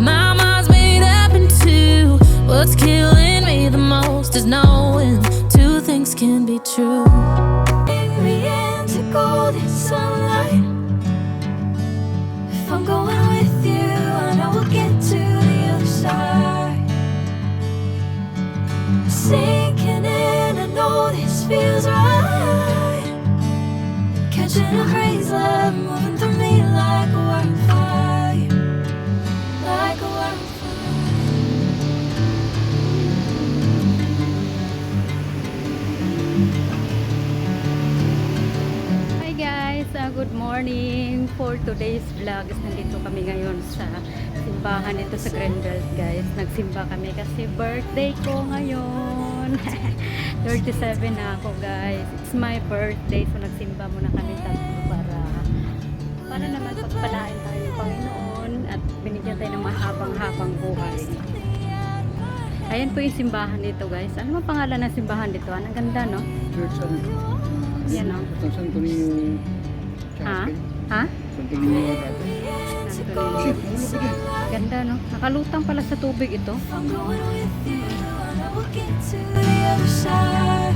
My mind's made up in two. What's killing me the most is knowing two things can be true. In the end, to golden sunlight. If I'm going with you, I know we'll get to the other side. Sinking in, I know this feels right. Catching a breeze, love moving through me like a wildfire, like a wildfire. Hi guys, good morning. For today's vlog is nandito kami ngayon sa simbahan dito sa Greenbelt guys. Nagsimba kami kasi birthday ko ngayon. 37 na ako guys. It's my birthday, so nagsimba muna kami tatlo para naman pagpalain tayo ng Panginoon at binigyan tayo ng mahabang-habang buhay. Ayan po yung simbahan dito guys. Ano ang pangalan ng simbahan dito? Ang ganda no? Church ano? Yan no? Santo Niño. Ha? Ha? Santo Niño dati. Shit, ano ba yan? Ganda no? Nakalutang pala sa tubig ito. I'm going with you, I know we'll get to the other side.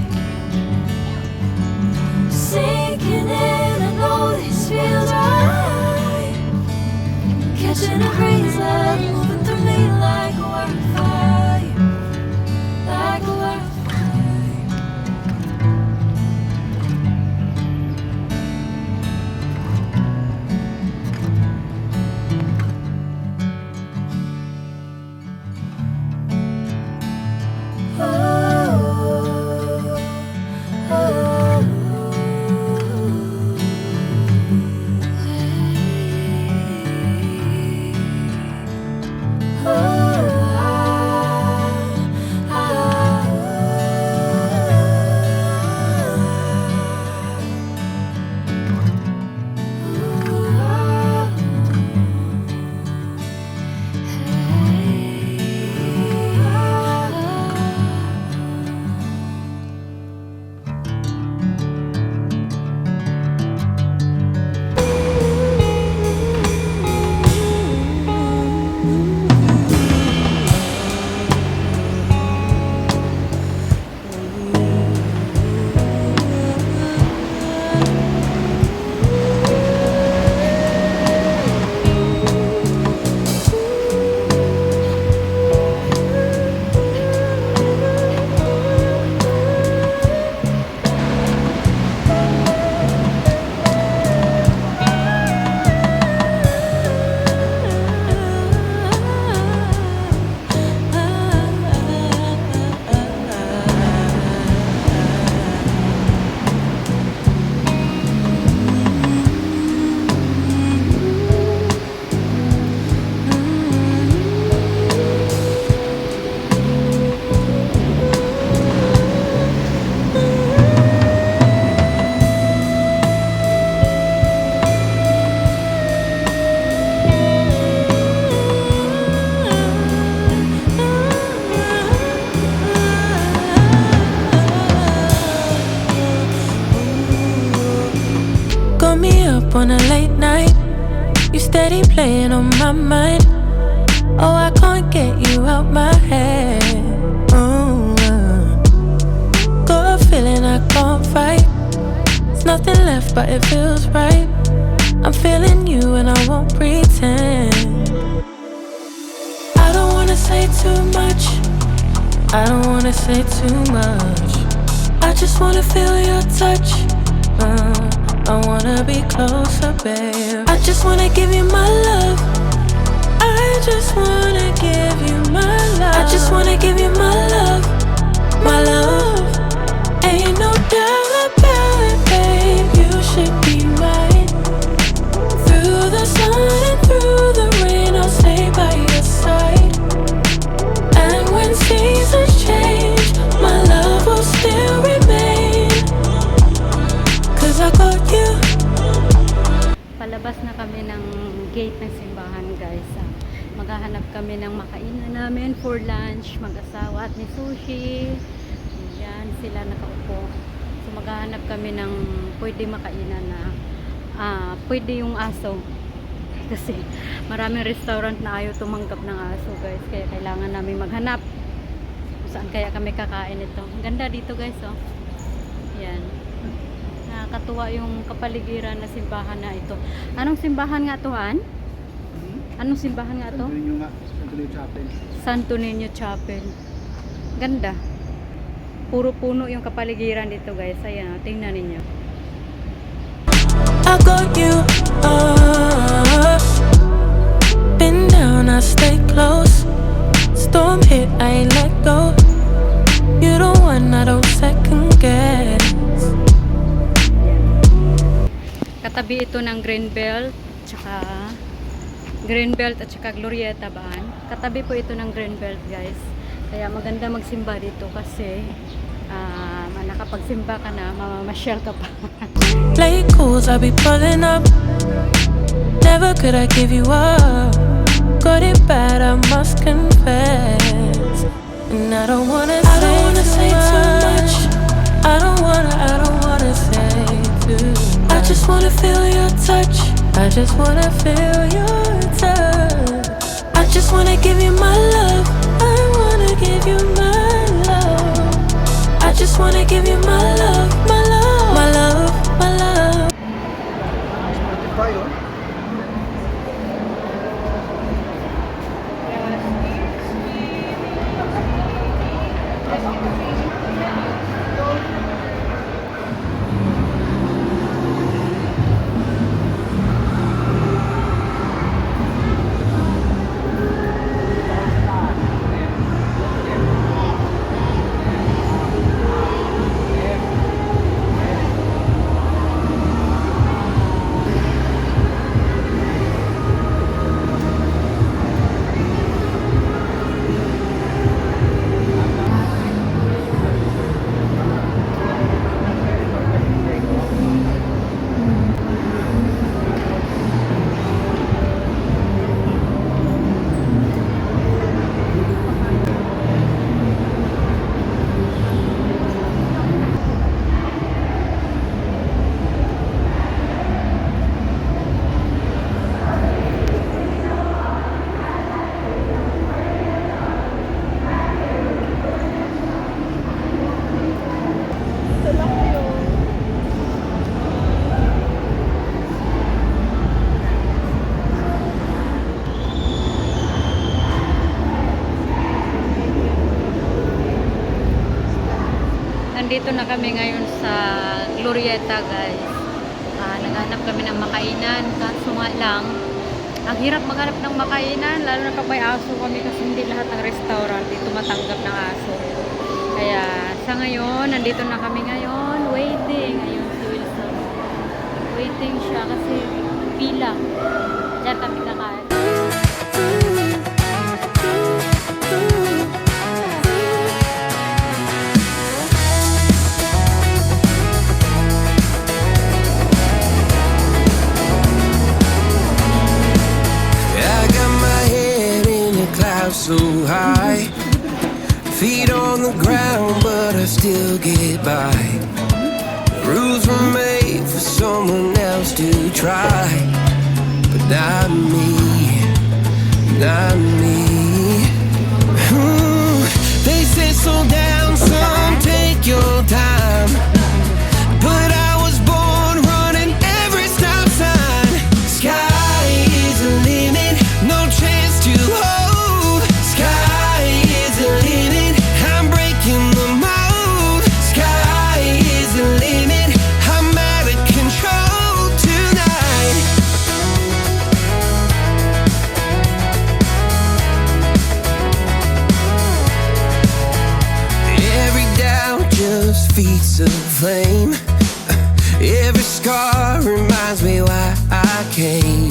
Sinking in, I know this feels right. Catching a breeze, love moving through me like a wildfire, like a wildfire. Got me up on a late night. You steady playing on my mind. Oh, I can't get you out my head. Oh, got a feeling I can't fight. There's nothing left, but it feels right. I'm feeling you and I won't pretend. I don't wanna say too much. I don't wanna say too much. I just wanna feel your touch. I wanna be closer, babe. I just wanna give you my love. I just wanna give you my love. I just wanna give you my love, my love. Ain't no doubt about it, babe. You should be mine. Through the sun and through the rain, I'll stay by your side. And when seasons change, my love will still remain. 'Cause I got you. Palabas na kami ng gate ng simbahan guys. Maghahanap kami ng makainan namin for lunch, mag-asawa at ni Sushi. Yan sila nakaupo. So maghahanap kami ng pwede makainan na pwede yung aso. kasi maraming restaurant na ayaw tumanggap ng aso guys, kaya kailangan namin maghanap kung saan kaya kami kakain ito. Ang ganda dito guys, oh. Yan, nakakatuwa yung kapaligiran na simbahan na ito. Anong simbahan nga to, Han? Anong simbahan nga to? Santo Niño nga, Santo Niño Chapel. Santo Niño Chapel. Ganda. Puro puno yung kapaligiran dito guys. Ayan, oh, tingnan ninyo. I got you up, been down, I stay close. Storm hit, I ain't let go. You the one I don't second guess. Katabi ito ng Greenbelt, at saka Glorieta Baan. Katabi po ito ng Greenbelt guys. Kaya maganda magsimba dito kasi nakapagsimba ka na, mamamasyal ka pa. Late calls, I be pulling up. Never could I give you up. Got it bad, I must confess. And I don't wanna say too much. I don't wanna say too much. I just wanna feel your touch. I just wanna feel your touch. I just wanna give you my love. I wanna give you my love. I just wanna give you my love, my love, my love, my love. Spotify, oh. Nandito na kami ngayon sa Glorieta guys. Naghanap kami ng makainan, kaso nga lang ang hirap maghanap ng makainan, lalo na pag may aso kami kasi hindi lahat ng restaurant dito matanggap ng aso. Kaya sa ngayon, nandito na kami ngayon, waiting. Ayun si Wilson, waiting siya kasi pila. Diyan kami kakain. So high, feet on the ground, but I still get by. Rules were made for someone else to try, but not me, not me. They say slow down, some take your time, but I was born running every stop sign. Sky is the limit, no chance to hold. Feet of flame. Every scar reminds me why I came.